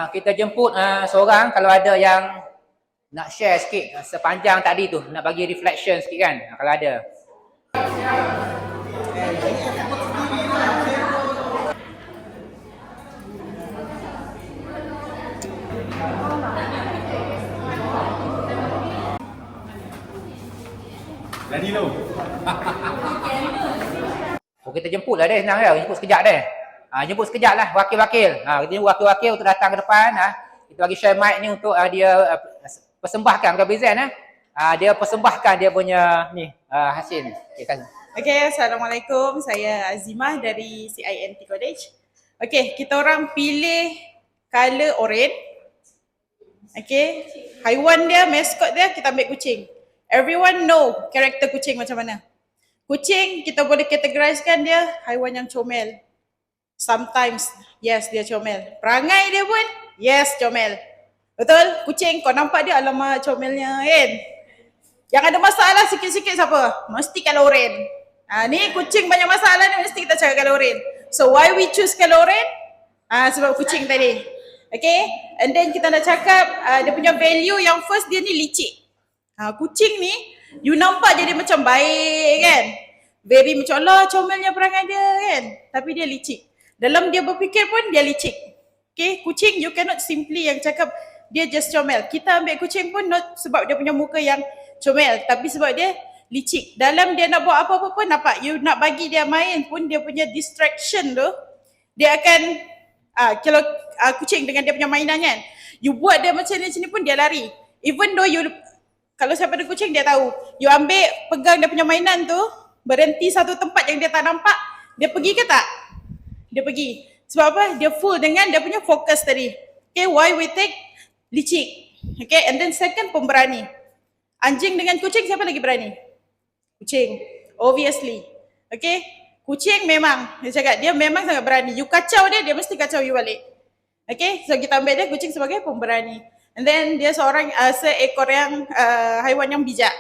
Kita jemput seorang kalau ada yang nak share sikit sepanjang tadi tu, nak bagi reflection sikit kan, kalau ada. Jadi tu. Oh, kita jemput lah deh, senang dia. Jemput sekejap deh. Jemput sekejap lah, wakil-wakil. Kita jemput wakil-wakil untuk datang ke depan. Kita bagi share mic ni untuk dia persembahkan, bukan present. Dia persembahkan dia punya ni hasil ni. Okay, Assalamualaikum. Saya Azimah dari CINT College. Okay, kita orang pilih color orange. Okay, haiwan dia, mascot dia, kita ambil kucing. Everyone know karakter kucing macam mana. Kucing, kita boleh categorizekan dia haiwan yang comel. Sometimes, yes, dia comel. Perangai dia pun, yes, comel. Betul? Kucing, kau nampak dia, alamak comelnya kan? Yang ada masalah sikit-sikit siapa? Mesti color orange. Ni kucing banyak masalah ni, mesti kita cakap color orange. So, why we choose color orange? Sebab kucing tadi. Okay? And then kita nak cakap dia punya value yang first dia ni licik. Kucing ni, you nampak dia macam baik kan? Very macam Allah comelnya perangai dia kan? Tapi dia licik. Dalam dia berfikir pun dia licik. Okay? Kucing you cannot simply yang cakap dia just comel. Kita ambil kucing pun not sebab dia punya muka yang comel. Tapi sebab dia licik. Dalam dia nak buat apa-apa pun nampak. You nak bagi dia main pun dia punya distraction tu. Dia akan, kalau kucing dengan dia punya mainan kan. You buat dia macam ni pun dia lari. Even though you, kalau siapa ada kucing dia tahu. You ambil, pegang dia punya mainan tu, berhenti satu tempat yang dia tak nampak, dia pergi ke tak? Dia pergi. Sebab apa? Dia full dengan dia punya fokus tadi. Okay, why we take licik. Okay, and then second pemberani. Anjing dengan kucing siapa lagi berani? Kucing. Obviously. Okay, kucing memang, dia cakap dia memang sangat berani. You kacau dia, dia mesti kacau you balik. Okay, so kita ambil dia kucing sebagai pemberani. And then dia seorang seekor yang haiwan yang bijak.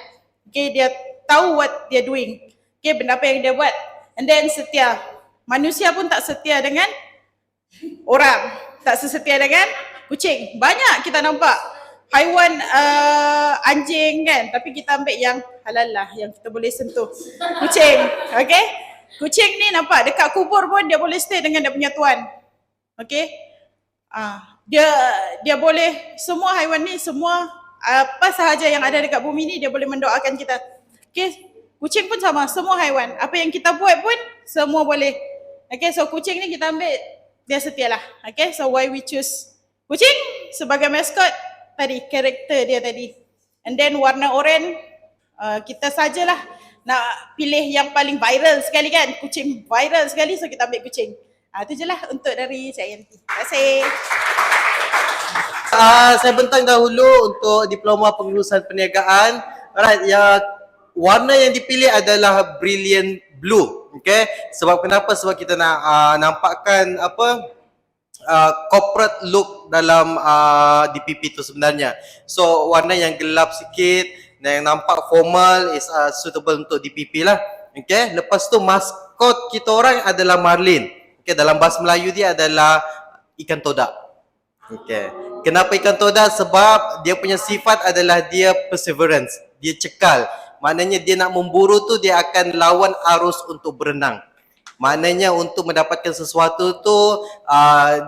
Okay, dia tahu what dia doing. Okay, benda apa yang dia buat. And then setia. Manusia pun tak setia dengan orang. Tak sesetia dengan kucing. Banyak kita nampak haiwan anjing kan. Tapi kita ambil yang halal lah. Yang kita boleh sentuh. Kucing. Okay. Kucing ni nampak dekat kubur pun dia boleh stay dengan dia punya tuan. Okay. Dia boleh, semua haiwan ni, semua apa sahaja yang ada dekat bumi ni dia boleh mendoakan kita. Okay, kucing pun sama, semua haiwan. Apa yang kita buat pun semua boleh. Okay, so kucing ni kita ambil, dia setia lah. Okay, so why we choose kucing sebagai mascot tadi, karakter dia tadi. And then warna oranye, kita sajalah nak pilih yang paling viral sekali kan. Kucing viral sekali, so kita ambil kucing. Itu je lah untuk dari CINT. Terima kasih. Saya bentang dahulu untuk diploma pengurusan perniagaan. Alright, warna yang dipilih adalah brilliant blue. Okay, sebab kenapa? Sebab kita nak nampakkan corporate look dalam DPP tu sebenarnya. So warna yang gelap sikit dan yang nampak formal is suitable untuk DPP lah. Okay, lepas tu maskot kita orang adalah marlin. Okay, dalam bahasa Melayu dia adalah ikan todak. Okay. Kenapa ikan todak? Sebab dia punya sifat adalah dia perseverance. Dia cekal. Maknanya dia nak memburu tu dia akan lawan arus untuk berenang. Maknanya untuk mendapatkan sesuatu tu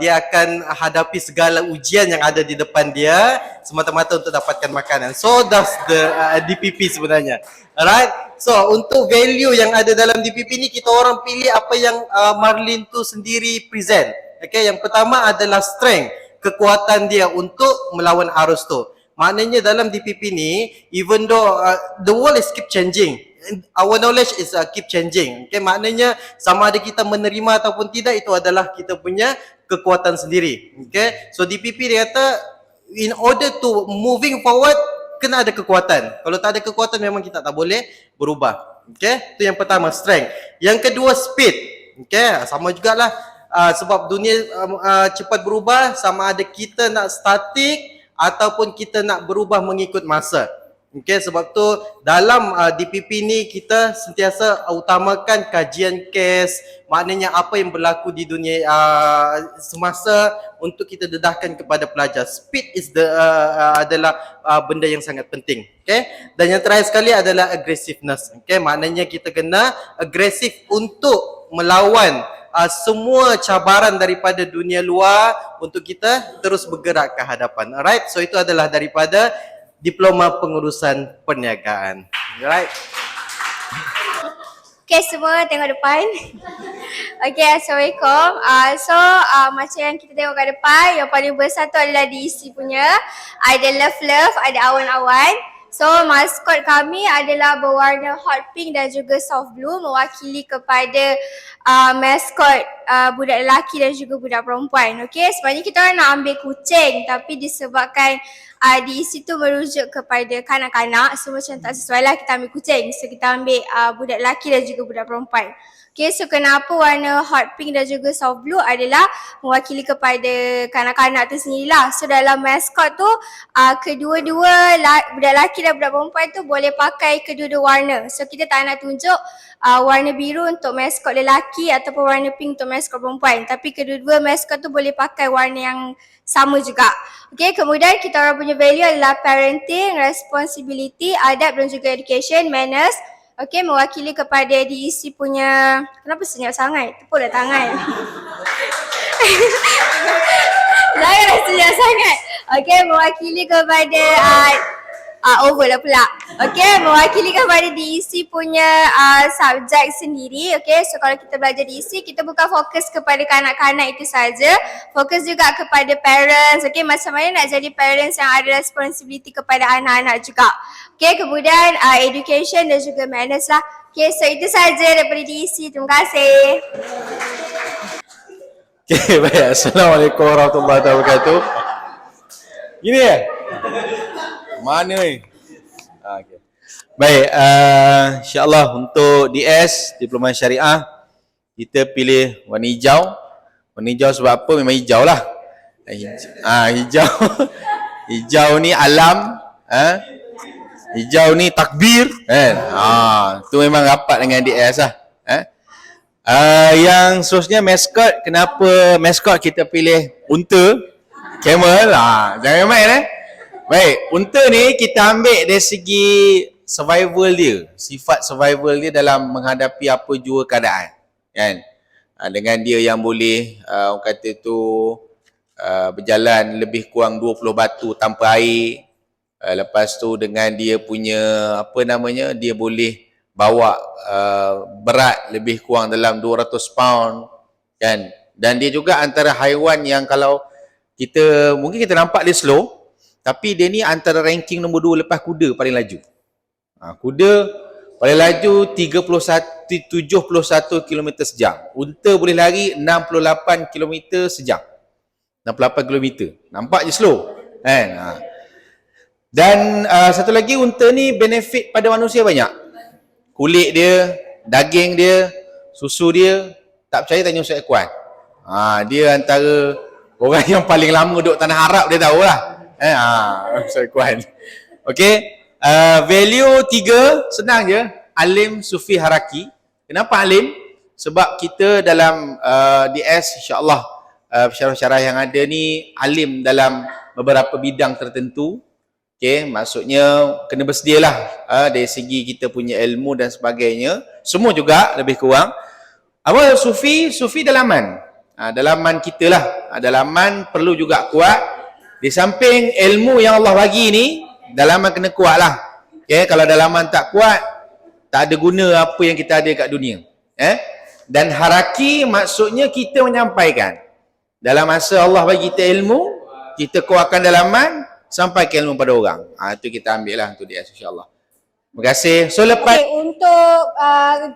dia akan hadapi segala ujian yang ada di depan dia semata-mata untuk dapatkan makanan. So that's the DPP sebenarnya. Alright. So untuk value yang ada dalam DPP ni kita orang pilih apa yang Marlin tu sendiri present. Okay, yang pertama adalah strength, kekuatan dia untuk melawan arus tu. Maknanya dalam DPP ni, even though the world is keep changing, our knowledge is keep changing. Okay, maknanya sama ada kita menerima ataupun tidak, itu adalah kita punya kekuatan sendiri. Okay, so DPP dia kata in order to moving forward kena ada kekuatan. Kalau tak ada kekuatan memang kita tak boleh berubah. Okay, itu yang pertama, strength. Yang kedua, speed. Okay, sama jugalah sebab dunia cepat berubah, sama ada kita nak statik ataupun kita nak berubah mengikut masa. Okay, sebab tu dalam DPP ni kita sentiasa utamakan kajian kes, maknanya apa yang berlaku di dunia semasa untuk kita dedahkan kepada pelajar. Speed is adalah benda yang sangat penting. Okay, dan yang terakhir sekali adalah aggressiveness. Okay, maknanya kita kena agresif untuk melawan semua cabaran daripada dunia luar untuk kita terus bergerak ke hadapan. Alright, so itu adalah daripada Diploma Pengurusan Perniagaan. Alright. Okay, semua tengok depan. Okay, Assalamualaikum. Macam yang kita tengok kat depan, yang paling besar tu adalah diisi punya. Ada love, ada awan-awan. So, maskot kami adalah berwarna hot pink dan juga soft blue, mewakili kepada maskot budak lelaki dan juga budak perempuan. Okay, sebenarnya kita orang nak ambil kucing, tapi disebabkan diisi tu merujuk kepada kanak-kanak, so macam tak sesuai lah kita ambil kucing. So, kita ambil budak lelaki dan juga budak perempuan. Okay, so kenapa warna hot pink dan juga soft blue adalah mewakili kepada kanak-kanak tu sendirilah. So dalam maskot tu, kedua-dua budak lelaki dan budak perempuan tu boleh pakai kedua-dua warna. So kita tak nak tunjuk warna biru untuk maskot lelaki ataupun warna pink untuk maskot perempuan. Tapi kedua-dua maskot tu boleh pakai warna yang sama juga. Okay, kemudian kita orang punya value adalah parenting, responsibility, adab dan juga education, manners. Okay, mewakili kepada DEC punya, kenapa senyap sangat? Tepuklah tangan. Janganlah senyap sangat. Okay, mewakili kepada, over lah pula. Okay, mewakili kepada DEC punya subjek sendiri. Okay, so kalau kita belajar DEC, kita bukan fokus kepada kanak-kanak itu saja. Fokus juga kepada parents. Okay, macam mana nak jadi parents yang ada responsibility kepada anak-anak juga. Okay, kemudian education dan juga manners lah. Okay, so itu saja daripada DEC. Terima kasih. Okay, baik. Assalamualaikum warahmatullahi wabarakatuh. Gini ya? Mana ni? Okay. Baik, insyaAllah untuk DS, Diploma Syariah, kita pilih warna hijau. Warna hijau sebab apa? Memang hijau lah. Hijau. Hijau ni alam. Hijau ni takbir. Kan? Tu memang rapat dengan DS lah. Yang seterusnya maskot. Kenapa maskot kita pilih unta? Camel. Jangan main Baik, unta ni kita ambil dari segi survival dia. Sifat survival dia dalam menghadapi apa jua keadaan. Kan? Dengan dia yang boleh, orang kata tu, berjalan lebih kurang 20 batu tanpa air. Lepas tu dengan dia punya, dia boleh bawa berat lebih kurang dalam 200 pound. Kan? Dan dia juga antara haiwan yang kalau mungkin kita nampak dia slow, tapi dia ni antara ranking nombor 2 lepas kuda paling laju. Kuda paling laju 71 km sejam. Unta boleh lari 68 km sejam. 68 km. Nampak je slow. Kan? Dan satu lagi, unta ni benefit pada manusia banyak. Kulit dia, daging dia, susu dia. Tak percaya tanya Ustaz Ikhwan. Dia antara orang yang paling lama duduk tanah Arab, dia tahulah. Ustaz Ikhwan. Okay. Value 3, senang je. Alim, sufi, haraki. Kenapa alim? Sebab kita dalam DS, insyaAllah, syarah-syarah yang ada ni, alim dalam beberapa bidang tertentu. Okay, maksudnya kena bersedialah dari segi kita punya ilmu dan sebagainya. Semua juga lebih kurang. Apa sufi? Sufi dalaman. Dalaman kita lah. Dalaman perlu juga kuat. Di samping ilmu yang Allah bagi ni, dalaman kena kuat lah. Okay, kalau dalaman tak kuat, tak ada guna apa yang kita ada kat dunia. Dan haraki maksudnya kita menyampaikan. Dalam masa Allah bagi kita ilmu, kita kuatkan dalaman, sampai ke ilmu pada orang. Itu kita ambil lah untuk DS, insyaAllah. Terima kasih. So lepas untuk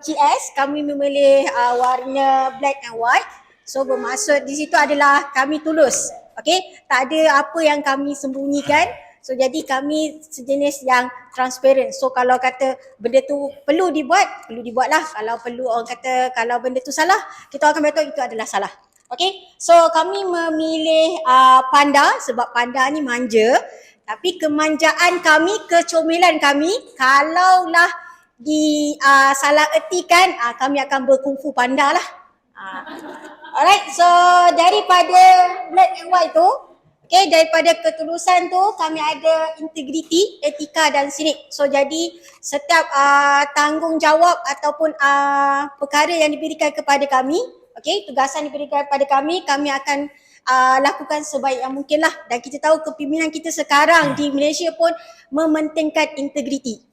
GS, kami memilih warna black and white. So bermaksud di situ adalah kami tulus. Okay, tak ada apa yang kami sembunyikan. So jadi kami sejenis yang transparent. So kalau kata benda tu perlu dibuatlah. Kalau perlu orang kata kalau benda tu salah, kita akan beritahu itu adalah salah. Okay, so kami memilih panda sebab panda ni manja. Tapi kemanjaan kami, kecomelan kami, kalaulah salah ertikan, kami akan berkungfu panda lah. Alright, so daripada black and white tu, okay, daripada ketulusan tu kami ada integriti, etika dan sinik. So jadi setiap tanggungjawab ataupun perkara yang diberikan kepada kami, okay, tugasan diberikan kepada kami akan lakukan sebaik yang mungkin lah. Dan kita tahu kepimpinan kita sekarang di Malaysia pun mementingkan integriti.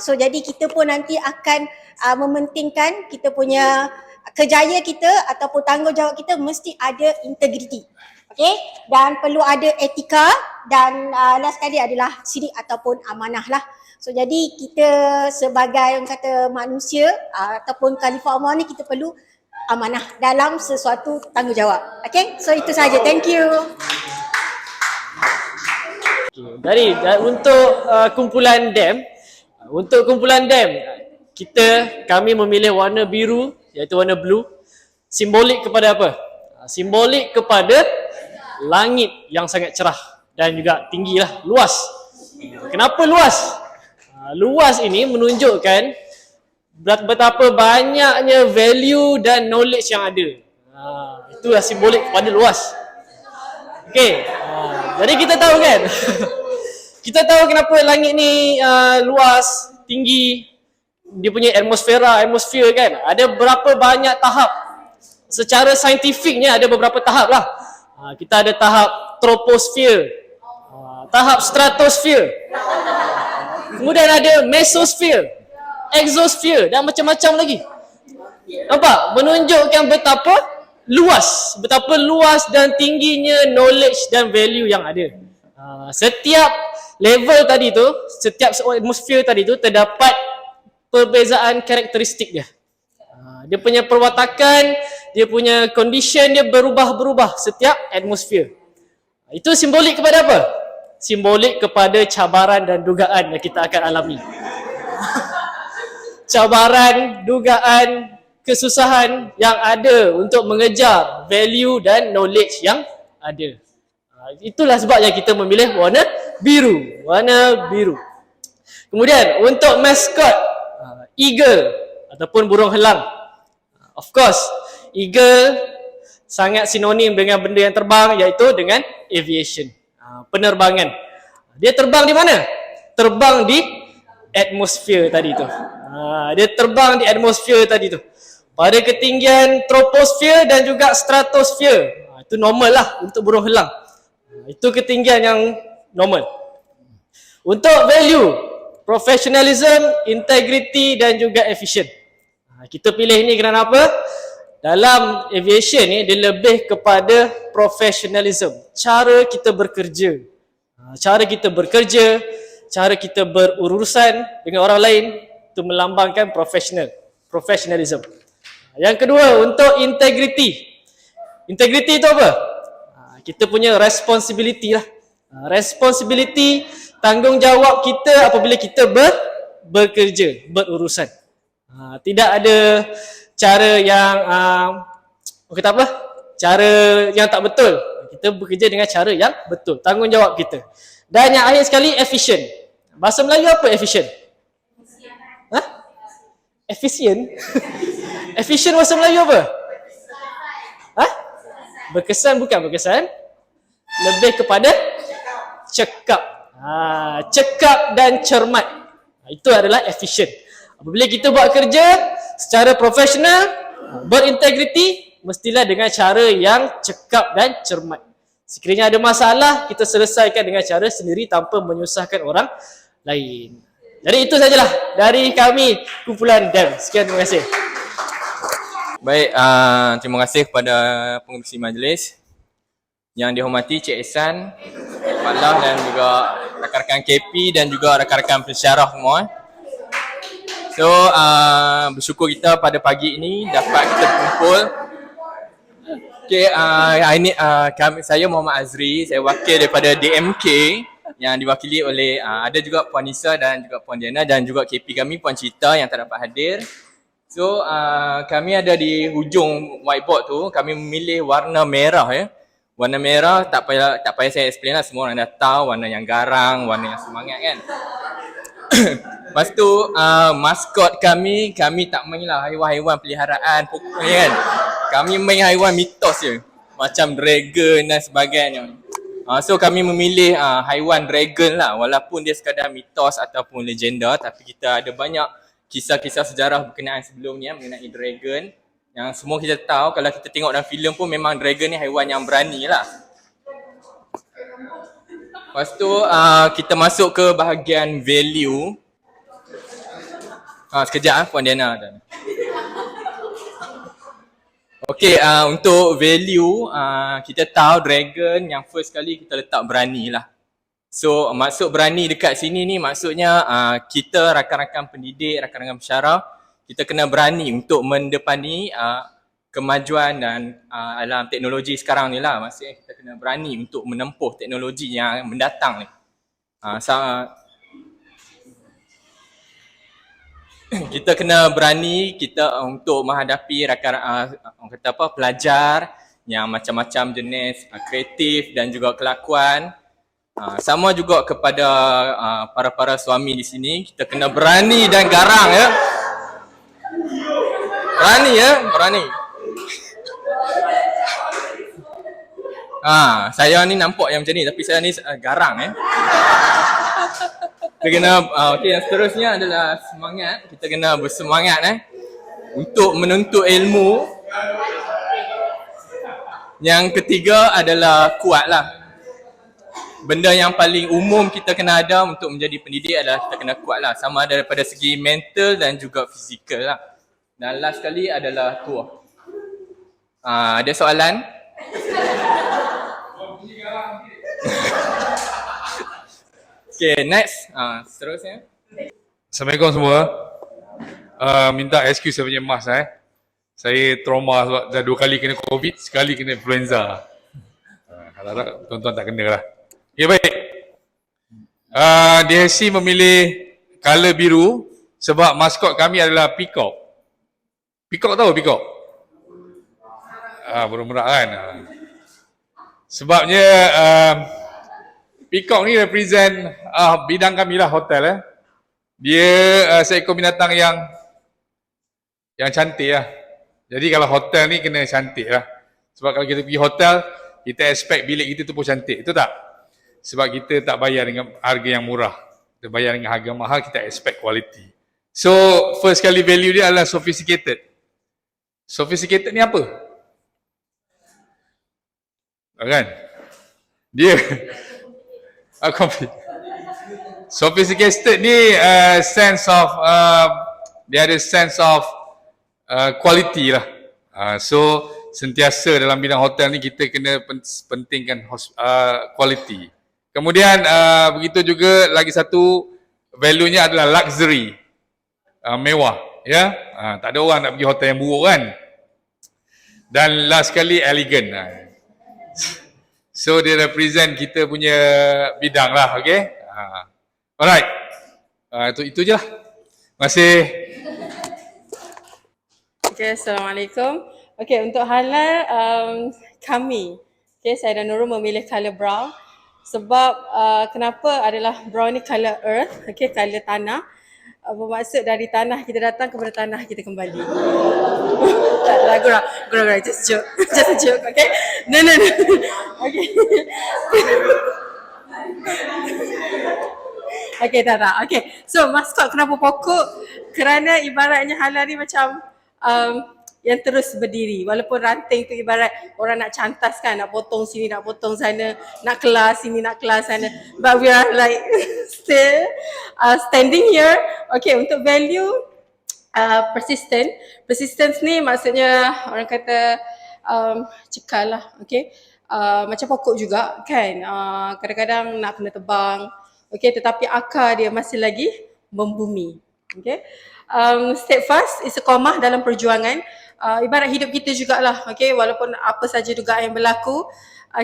So jadi kita pun nanti akan mementingkan kita punya kejayaan kita ataupun tanggungjawab kita mesti ada integriti. Okay, dan perlu ada etika dan last sekali adalah sidik ataupun amanah lah. So jadi kita sebagai orang kata manusia ataupun Khalifah Umar ni kita perlu amanah dalam sesuatu tanggungjawab. Okay, so itu saja. Thank you. Dari untuk kumpulan DAM, kami memilih warna biru iaitu warna blue. Simbolik kepada apa? Simbolik kepada langit yang sangat cerah dan juga tinggi lah, luas. Kenapa luas? Luas ini menunjukkan betapa banyaknya value dan knowledge yang ada. Itulah simbolik kepada luas. Okey, jadi kita tahu kan? Kita tahu kenapa langit ni luas, tinggi, dia punya atmosfer kan? Ada berapa banyak tahap. Secara saintifiknya ada beberapa tahap lah. Kita ada tahap troposfer, tahap stratosfer, kemudian ada mesosfer, exosfer dan macam-macam lagi. Nampak? Menunjukkan betapa luas dan tingginya knowledge dan value yang ada. Setiap level tadi tu, setiap atmosfer tadi tu terdapat perbezaan karakteristik dia. Dia punya perwatakan, dia punya condition dia berubah-berubah setiap atmosfer. Itu simbolik kepada apa? Simbolik kepada cabaran dan dugaan yang kita akan alami. Cabaran, dugaan, kesusahan yang ada untuk mengejar value dan knowledge yang ada. Itulah sebabnya kita memilih warna biru. Kemudian untuk maskot eagle ataupun burung helang. Of course, eagle sangat sinonim dengan benda yang terbang iaitu dengan aviation, penerbangan. Dia terbang di mana? Terbang di atmosfer tadi tu. Dia terbang di atmosfer tadi tu. Pada ketinggian troposfer dan juga stratosfer. Itu normal lah untuk burung helang. Itu ketinggian yang normal. Untuk value, professionalism, integrity dan juga efficient. Kita pilih ni kerana apa? Dalam aviation ni dia lebih kepada professionalism. Cara kita bekerja. Cara kita berurusan dengan orang lain itu melambangkan professionalism. Yang kedua untuk integrity. Integrity itu apa? Kita punya responsibility lah. Responsibility, tanggungjawab kita apabila kita bekerja, berurusan. Tidak ada cara yang cara yang tak betul. Kita bekerja dengan cara yang betul, tanggungjawab kita. Dan yang akhir sekali efficient. Bahasa Melayu apa efficient? Efficient? Efficient bahasa Melayu apa? Berkesan bukan berkesan. Lebih kepada cekap. Cekap dan cermat. Itu adalah efficient. Apabila kita buat kerja secara profesional, berintegriti, mestilah dengan cara yang cekap dan cermat. Sekiranya ada masalah, kita selesaikan dengan cara sendiri tanpa menyusahkan orang lain. Jadi itu sajalah dari kami kumpulan DAM. Sekian, terima kasih. Baik, terima kasih kepada pengerusi majlis. Yang dihormati Cik Ehsan, Pak Lah dan juga rakan-rakan KP dan juga rakan-rakan pensyarah semua. So, bersyukur kita pada pagi ini dapat kita berkumpul. Okay, hari ini saya Muhammad Azri, saya wakil daripada DMK yang diwakili oleh ada juga Puan Nisa dan juga Puan Diana dan juga KP kami Puan Cita yang tak dapat hadir. So, kami ada di hujung whiteboard tu, kami memilih warna merah ya. Warna merah tak payah saya explain lah, semua orang dah tahu warna yang garang, warna yang semangat kan. Lepas tu maskot kami tak main lah haiwan-haiwan peliharaan pokok ni kan. Kami main haiwan mitos je, macam dragon dan sebagainya. So kami memilih haiwan dragon lah, walaupun dia sekadar mitos ataupun legenda, tapi kita ada banyak kisah-kisah sejarah berkenaan sebelum ni mengenai dragon. Yang semua kita tahu, kalau kita tengok dalam filem pun memang dragon ni haiwan yang berani lah. Lepas tu kita masuk ke bahagian value. Sekejap Puan Diana. Okay, untuk value, kita tahu dragon yang first kali kita letak berani lah. So maksud berani dekat sini ni maksudnya kita rakan-rakan pendidik, rakan-rakan pensyarah, kita kena berani untuk mendepani kemajuan dan alam teknologi sekarang ni lah. Maksudnya kita kena berani untuk menempuh teknologi yang mendatang ni. Kita kena berani untuk menghadapi pelajar yang macam-macam jenis kreatif dan juga kelakuan. Sama juga kepada para suami di sini, kita kena berani dan garang ya. Berani ya, berani. Saya ni nampak yang macam ni tapi saya ni garang ya. Kita kena okey, yang seterusnya adalah semangat. Kita kena bersemangat untuk menuntut ilmu. Yang ketiga adalah kuatlah. Benda yang paling umum kita kena ada untuk menjadi pendidik adalah kita kena kuatlah, sama ada daripada segi mental dan juga fizikal lah. Dan last sekali adalah tu. Ada soalan? Okay, next. Seterusnya. Assalamualaikum semua. Minta excuse saya punya mask Saya trauma sebab dah 2 kali kena COVID, sekali kena influenza. Harap tuan-tuan tak kena lah. Ya baik. DHC memilih color biru sebab maskot kami adalah peacock. Peacock tahu peacock? Burung-burung kan. Sebabnya peacock ni represent bidang kami lah, hotel Dia seekor binatang yang cantik lah. Jadi kalau hotel ni kena cantik lah. Sebab kalau kita pergi hotel, kita expect bilik kita tu pun cantik. Itu tak? Sebab kita tak bayar dengan harga yang murah. Kita bayar dengan harga mahal, kita expect quality. So, first kali value dia adalah sophisticated. Sophisticated ni apa? Kan? Dia sophisticated ni sense of dia ada sense of quality lah. So sentiasa dalam bidang hotel ni kita kena pentingkan quality. Kemudian begitu juga lagi satu value-nya adalah luxury. Mewah ya. Tak ada orang nak pergi hotel yang buruk kan. Dan last sekali elegant. So dia represent kita punya bidang lah, okay? Alright. Itu je lah. Terima kasih. Okay, Assalamualaikum. Okay, untuk halal kami, okay, saya dan Nurul memilih colour brown sebab kenapa adalah brown ni colour earth, okay, colour tanah. Bermaksud dari tanah kita datang kepada tanah kita kembali. Tak ada, gurau, just joke. Just a joke, okay? No. Okay. Okay, tak. Okay, so maskot kenapa pokok? Kerana ibaratnya halal ni macam yang terus berdiri. Walaupun ranting tu ibarat orang nak cantas kan, nak potong sini, nak potong sana, nak kelas sini, nak kelas sana. But we are like still standing here. Okay, untuk value persistent. Persistence ni maksudnya orang kata cekal lah, okay. Macam pokok juga kan, kadang-kadang nak kena tebang, okay, tetapi akar dia masih lagi membumi, okay. Steadfast is a komah dalam perjuangan. Ibarat hidup kita jugalah, okay, walaupun apa saja juga yang berlaku,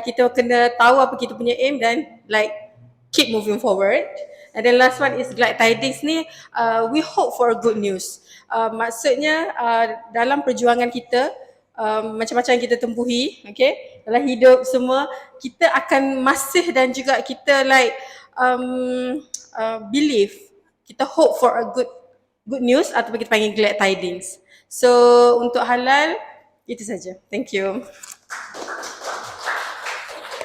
kita kena tahu apa kita punya aim dan like keep moving forward. And then last one is glad tidings ni, we hope for good news. Maksudnya dalam perjuangan kita, macam-macam yang kita tempuhi, okay, dalam hidup semua, kita akan masih dan juga kita like believe, kita hope for a good news ataupun kita panggil glad tidings. So untuk halal itu saja. Thank you.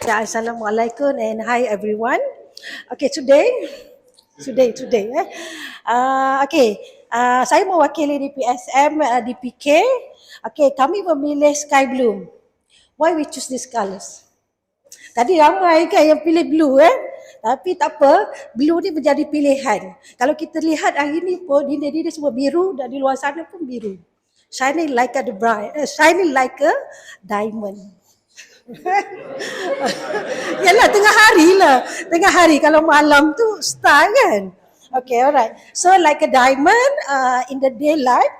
Ya, Assalamualaikum and hi everyone. Okay, today, saya mewakili di PSM DPK. Okay, kami memilih sky blue. Why we choose these colours? Tadi ramai kan yang pilih blue tapi tak apa, blue ni menjadi pilihan. Kalau kita lihat hari ni pun dinding-dinding semua biru dan di luar sana pun biru. Shining like a diamond. Yalah tengah hari kalau malam tu star kan. Okay, alright. So like a diamond in the daylight.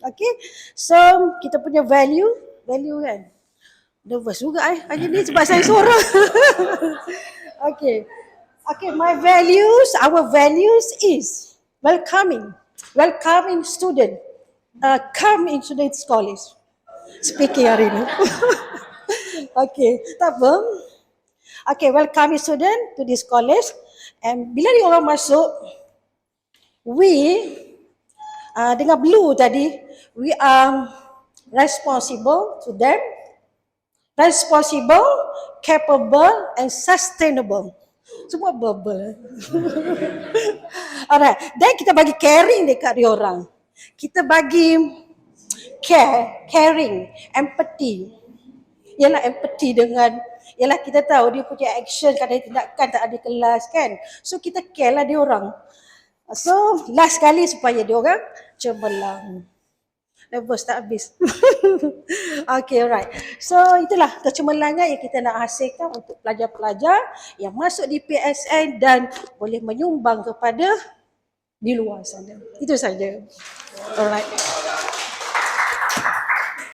Okay. So kita punya value kan. Nervous juga hari ni sebab saya seorang. Okay, our values is welcoming student, come into the college. Speaking hari ni. Okay, tak apa. Okay, welcoming student to this college. And bila ni orang masuk, we dengan blue tadi, we are responsible to them, responsible, capable and sustainable. Semua bubble. Alright, then kita bagi caring dekat dia orang. Kita bagi caring, empathy. Ialah empathy dengan, ialah kita tahu dia punya action, kadang tindakan tak ada kelas kan. So kita care lah dia orang. So last kali supaya dia orang cemerlang. Nervous tak habis. Okay, alright. So itulah kecemerlangan yang kita nak hasilkan untuk pelajar-pelajar yang masuk di PSN dan boleh menyumbang kepada di luar sana. Itu saja. Alright.